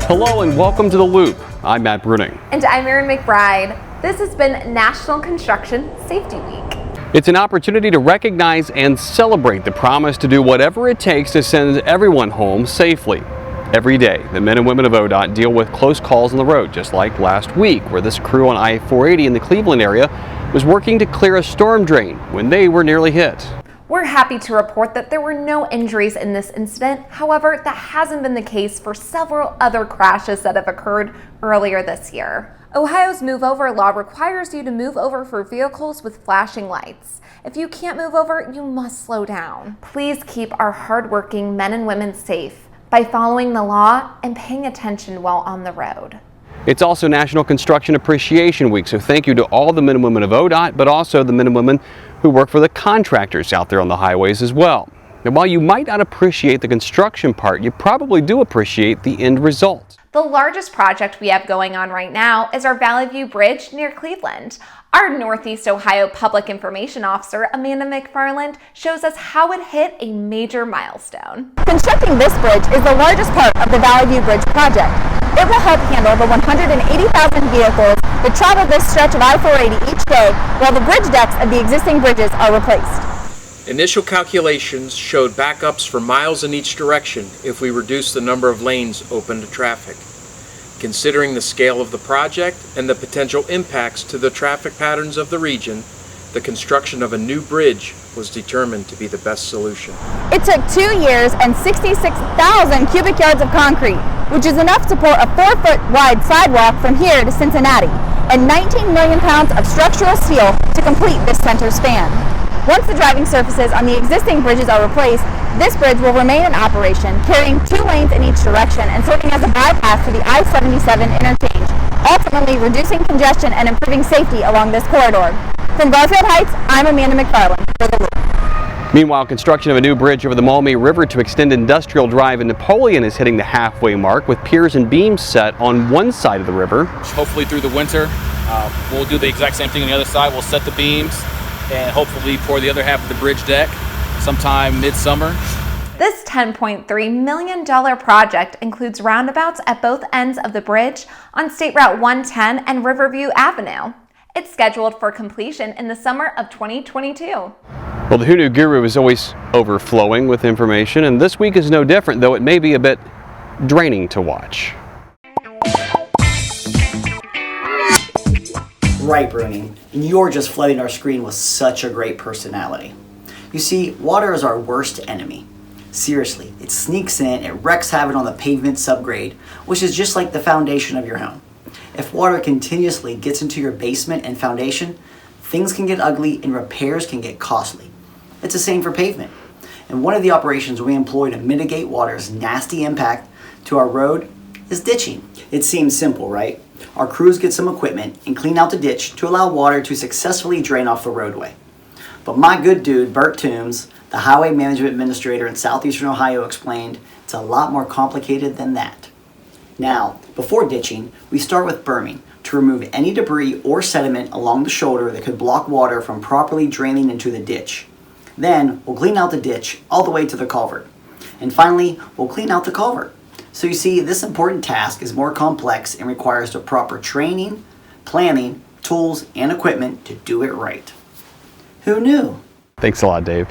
Hello and welcome to The Loop. I'm Matt Bruning. And I'm Erin McBride. This has been National Construction Safety Week. It's an opportunity to recognize and celebrate the promise to do whatever it takes to send everyone home safely. Every day, the men and women of ODOT deal with close calls on the road, just like last week, where this crew on I-480 in the Cleveland area was working to clear a storm drain when they were nearly hit. We're happy to report that there were no injuries in this incident. However, that hasn't been the case for several other crashes that have occurred earlier this year. Ohio's Move Over law requires you to move over for vehicles with flashing lights. If you can't move over, you must slow down. Please keep our hardworking men and women safe by following the law and paying attention while on the road. It's also National Construction Appreciation Week, so thank you to all the men and women of ODOT, but also the men and women who work for the contractors out there on the highways as well. And while you might not appreciate the construction part, you probably do appreciate the end result. The largest project we have going on right now is our Valley View Bridge near Cleveland. Our Northeast Ohio Public Information Officer, Amanda McFarland, shows us how it hit a major milestone. Constructing this bridge is the largest part of the Valley View Bridge project. It will help handle the 180,000 vehicles that travel this stretch of I-480 each day while the bridge decks of the existing bridges are replaced. Initial calculations showed backups for miles in each direction if we reduce the number of lanes open to traffic. Considering the scale of the project and the potential impacts to the traffic patterns of the region, the construction of a new bridge was determined to be the best solution. It took 2 years and 66,000 cubic yards of concrete, which is enough to pour a 4-foot wide sidewalk from here to Cincinnati, and 19 million pounds of structural steel to complete this center span. Once the driving surfaces on the existing bridges are replaced, this bridge will remain in operation, carrying 2 lanes in each direction and serving as a bypass to the I-77 interchange, ultimately reducing congestion and improving safety along this corridor. From Garfield Heights, I'm Amanda McFarland for The Loop. Meanwhile, construction of a new bridge over the Maumee River to extend Industrial Drive in Napoleon is hitting the halfway mark, with piers and beams set on one side of the river. Hopefully through the winter, we'll do the exact same thing on the other side. We'll set the beams and hopefully pour the other half of the bridge deck sometime midsummer. This $10.3 million project includes roundabouts at both ends of the bridge on State Route 110 and Riverview Avenue. It's scheduled for completion in the summer of 2022. Well, the Who Knew Guru is always overflowing with information, and this week is no different, though it may be a bit draining to watch. Right, Bruning, and you're just flooding our screen with such a great personality. You see, water is our worst enemy. Seriously, it sneaks in, it wreaks havoc on the pavement subgrade, which is just like the foundation of your home. If water continuously gets into your basement and foundation, things can get ugly and repairs can get costly. It's the same for pavement. And one of the operations we employ to mitigate water's nasty impact to our road is ditching. It seems simple, right? Our crews get some equipment and clean out the ditch to allow water to successfully drain off the roadway. But my good dude, Bert Toombs, the Highway Management Administrator in Southeastern Ohio, explained it's a lot more complicated than that. Now, before ditching, we start with berming to remove any debris or sediment along the shoulder that could block water from properly draining into the ditch. Then, we'll clean out the ditch all the way to the culvert. And finally, we'll clean out the culvert. So you see, this important task is more complex and requires the proper training, planning, tools, and equipment to do it right. Who knew? Thanks a lot, Dave.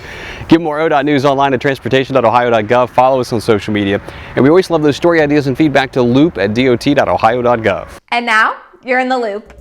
Get more ODOT news online at transportation.ohio.gov. Follow us on social media. And we always love those story ideas and feedback to loop@dot.ohio.gov. And now, you're in the loop.